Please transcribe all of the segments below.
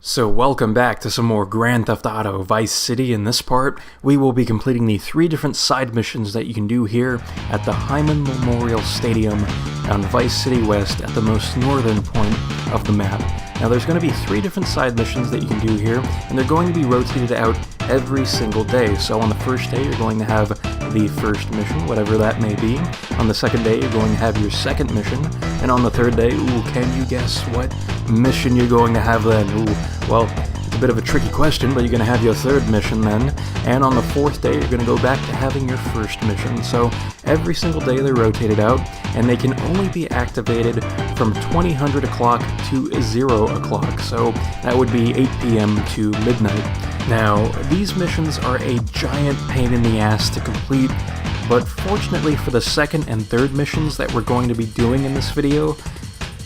So welcome back to some more Grand Theft Auto Vice City. In this part, we will be completing the 3 different side missions that you can do here at the Hymen Memorial Stadium on Vice City West at the most northern point of the map. Now there's going to be 3 different side missions that you can do here, and they're going to be rotated out every single day. So on the first day, you're going to have the first mission, whatever that may be. On the second day, you're going to have your second mission. And on the third day, can you guess what mission you're going to have then? Well, it's a bit of a tricky question, but you're going to have your third mission then. And on the fourth day, you're going to go back to having your first mission. So every single day they're rotated out, and they can only be activated from 2000 o'clock to 0 o'clock. So that would be 8 p.m. to midnight. Now, these missions are a giant pain in the ass to complete, but fortunately for the second and third missions that we're going to be doing in this video,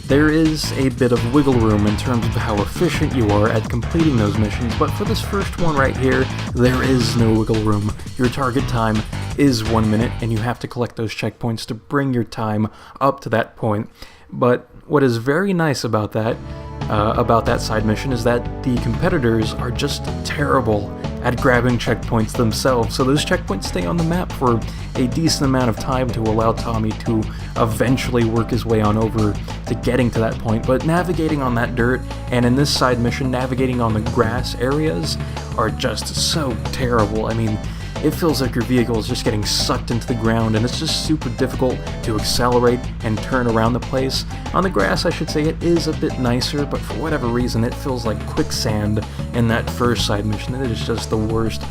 there is a bit of wiggle room in terms of how efficient you are at completing those missions, but for this first one right here, there is no wiggle room. Your target time is 1 minute, and you have to collect those checkpoints to bring your time up to that point. But what is very nice about that side mission is that the competitors are just terrible at grabbing checkpoints themselves, so those checkpoints stay on the map for a decent amount of time to allow Tommy to eventually work his way on over to getting to that point. But navigating on that dirt, and in this side mission, navigating on the grass areas are just so terrible. I mean, it feels like your vehicle is just getting sucked into the ground, and it's just super difficult to accelerate and turn around the place. On the grass, I should say, it is a bit nicer, but for whatever reason, it feels like quicksand in that first side mission. It is just the worst.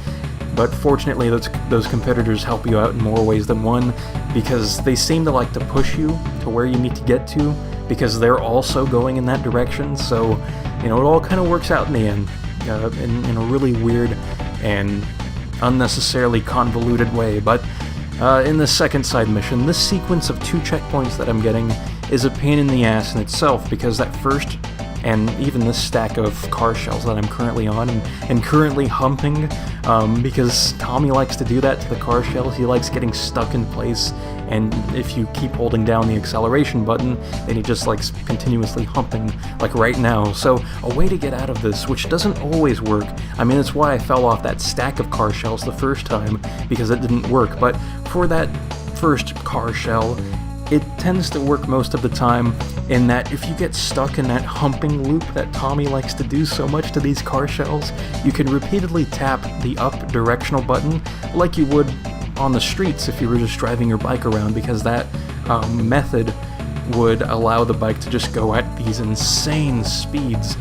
But fortunately, those competitors help you out in more ways than one, because they seem to like to push you to where you need to get to, because they're also going in that direction. So, you know, it all kind of works out in the end, in a really weird and unnecessarily convoluted way. But in the second side mission, this sequence of 2 checkpoints that I'm getting is a pain in the ass in itself, because that first, and even this stack of car shells that I'm currently on and currently humping, because Tommy likes to do that to the car shells. He likes getting stuck in place, and if you keep holding down the acceleration button, then he just likes continuously humping, like right now. So a way to get out of this, which doesn't always work. I mean, it's why I fell off that stack of car shells the first time, because it didn't work. But for that first car shell, it tends to work most of the time, in that if you get stuck in that humping loop that Tommy likes to do so much to these car shells, you can repeatedly tap the up directional button like you would on the streets if you were just driving your bike around, because that method would allow the bike to just go at these insane speeds.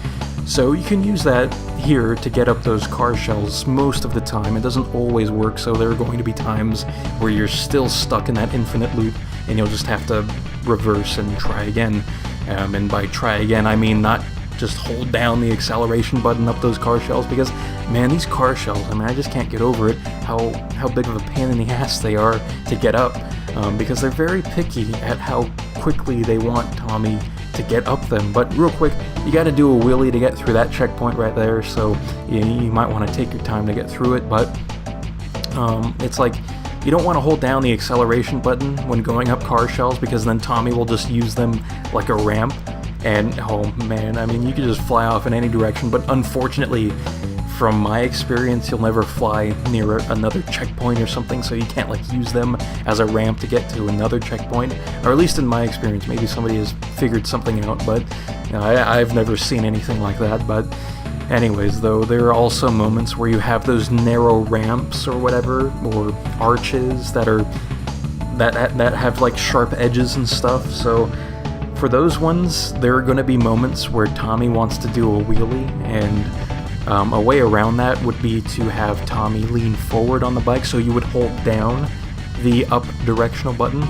So you can use that here to get up those car shells most of the time. It doesn't always work, so there are going to be times where you're still stuck in that infinite loop, and you'll just have to reverse and try again. And by try again, I mean not just hold down the acceleration button up those car shells, because, man, these car shells, I mean, I just can't get over it, how big of a pain in the ass they are to get up, because they're very picky at how quickly they want Tommy to get up them. But real quick, you got to do a wheelie to get through that checkpoint right there, so you might want to take your time to get through it. But it's like, you don't want to hold down the acceleration button when going up car shells, because then Tommy will just use them like a ramp, and oh man, I mean, you could just fly off in any direction. But unfortunately, from my experience, you'll never fly near another checkpoint or something, so you can't like use them as a ramp to get to another checkpoint, or at least in my experience. Maybe somebody has figured something out, but you know, I've never seen anything like that. But anyways, though, there are also moments where you have those narrow ramps or whatever, or arches that have like sharp edges and stuff. So for those ones, there are going to be moments where Tommy wants to do a wheelie, and a way around that would be to have Tommy lean forward on the bike, so you would hold down the up directional button,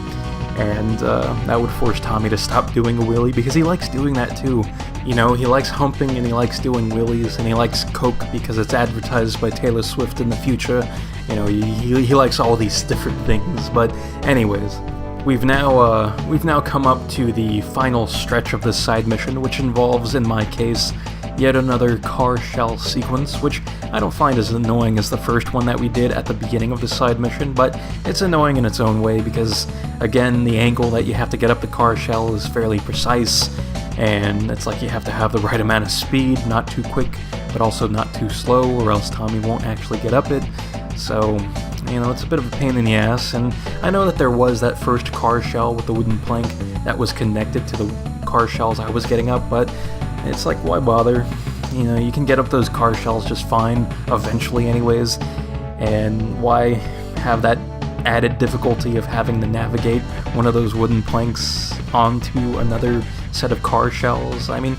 and that would force Tommy to stop doing a wheelie, because he likes doing that too. You know, he likes humping, and he likes doing wheelies, and he likes Coke because it's advertised by Taylor Swift in the future. You know, he likes all these different things. But anyways, we've now come up to the final stretch of this side mission, which involves, in my case, yet another car shell sequence, which I don't find as annoying as the first one that we did at the beginning of the side mission, but it's annoying in its own way, because again, the angle that you have to get up the car shell is fairly precise, and it's like you have to have the right amount of speed, not too quick, but also not too slow, or else Tommy won't actually get up it. So, you know, it's a bit of a pain in the ass, and I know that there was that first car shell with the wooden plank that was connected to the car shells I was getting up, but it's like, why bother? You know, you can get up those car shells just fine, eventually anyways, and why have that added difficulty of having to navigate one of those wooden planks onto another set of car shells? I mean,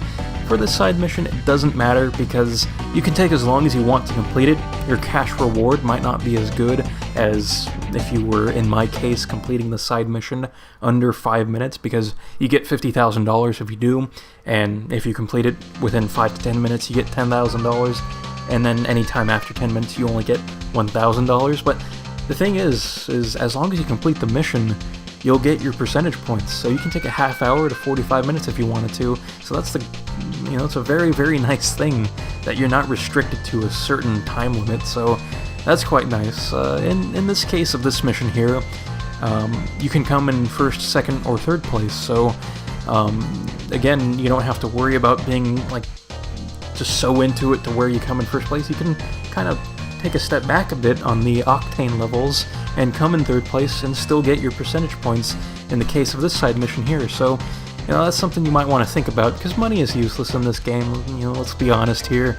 for this side mission, it doesn't matter because you can take as long as you want to complete it. Your cash reward might not be as good as if you were, in my case, completing the side mission under 5 minutes, because you get $50,000 if you do, and if you complete it within 5 to 10 minutes, you get $10,000, and then anytime after 10 minutes, you only get $1,000. But the thing is as long as you complete the mission, you'll get your percentage points. So you can take a half hour to 45 minutes if you wanted to. So that's it's a very, very nice thing that you're not restricted to a certain time limit. So that's quite nice. In this case of this mission here, you can come in first, second, or third place. So again, you don't have to worry about being like just so into it to where you come in first place. You can kind of take a step back a bit on the octane levels and come in third place and still get your percentage points in the case of this side mission here. So, you know, that's something you might want to think about, because money is useless in this game. You know, let's be honest here.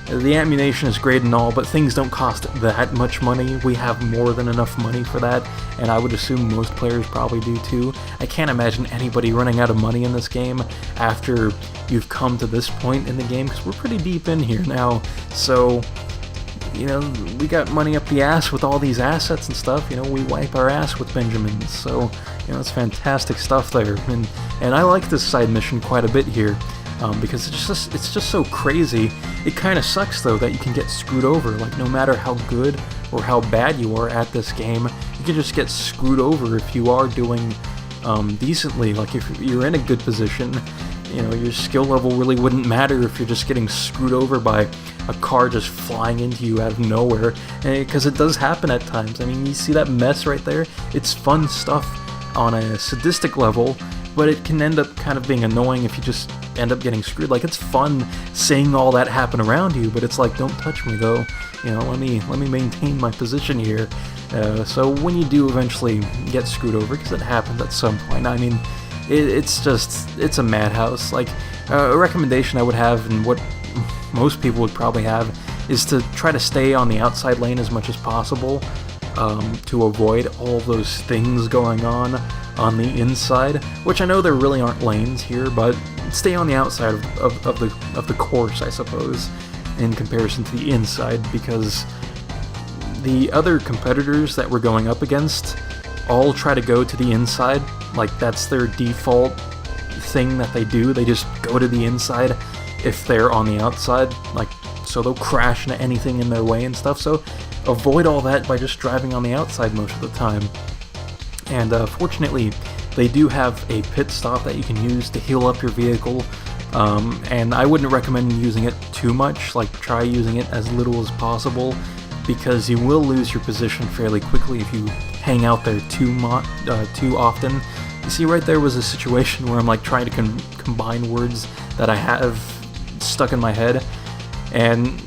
The ammunition is great and all, but things don't cost that much money. We have more than enough money for that, and I would assume most players probably do too. I can't imagine anybody running out of money in this game after you've come to this point in the game, because we're pretty deep in here now. So, you know, we got money up the ass with all these assets and stuff. You know, we wipe our ass with Benjamins. So, you know, it's fantastic stuff there. And I like this side mission quite a bit here, because it's just so crazy. It kind of sucks though that you can get screwed over. Like, no matter how good or how bad you are at this game, you can just get screwed over if you are doing decently. Like, if you're in a good position, you know, your skill level really wouldn't matter if you're just getting screwed over by a car just flying into you out of nowhere, because it does happen at times. I mean, you see that mess right there? It's fun stuff on a sadistic level, but it can end up kind of being annoying if you just end up getting screwed. Like, it's fun seeing all that happen around you, but it's like, don't touch me though. You know, let me maintain my position here. So when you do eventually get screwed over, because it happens at some point, I mean, it's a madhouse. Like, a recommendation I would have, and what most people would probably have, is to try to stay on the outside lane as much as possible, to avoid all those things going on the inside, which I know there really aren't lanes here, but stay on the outside of the course, I suppose, in comparison to the inside, because the other competitors that we're going up against all try to go to the inside. Like, that's their default thing that they do. They just go to the inside if they're on the outside, like, so they'll crash into anything in their way and stuff. So avoid all that by just driving on the outside most of the time. And fortunately, they do have a pit stop that you can use to heal up your vehicle, and I wouldn't recommend using it too much. Like, try using it as little as possible, because you will lose your position fairly quickly if you hang out there too often. You see, right there was a situation where I'm like trying to combine words that I have stuck in my head, and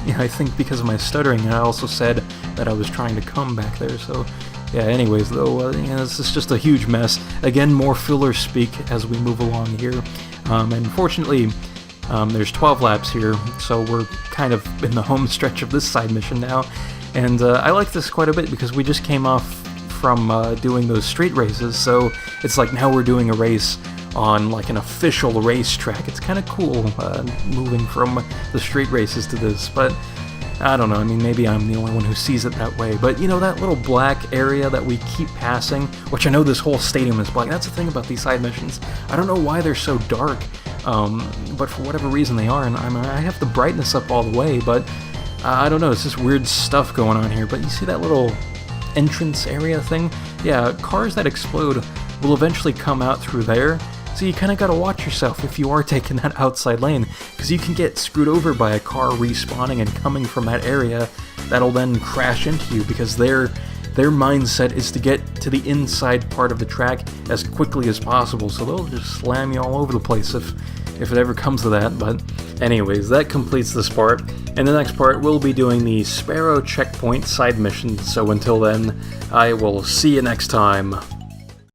you know, I think because of my stuttering, I also said that I was trying to come back there. So yeah, anyways though, this is just a huge mess. Again, more filler speak as we move along here, and fortunately there's 12 laps here, so we're kind of in the home stretch of this side mission now, and I like this quite a bit because we just came off from doing those street races, so it's like now we're doing a race on like an official racetrack. It's kind of cool moving from the street races to this, but I don't know, I mean, maybe I'm the only one who sees it that way, but you know, that little black area that we keep passing, which I know this whole stadium is black. That's the thing about these side missions. I don't know why they're so dark, but for whatever reason they are, and I have the brightness up all the way, but I don't know, it's just weird stuff going on here. But you see that little entrance area thing? Yeah, cars that explode will eventually come out through there, so you kind of got to watch yourself if you are taking that outside lane, because you can get screwed over by a car respawning and coming from that area that'll then crash into you, because they're their mindset is to get to the inside part of the track as quickly as possible, so they'll just slam you all over the place if it ever comes to that. But anyways, that completes this part. In the next part, we'll be doing the Sparrow Checkpoint side mission, so until then, I will see you next time.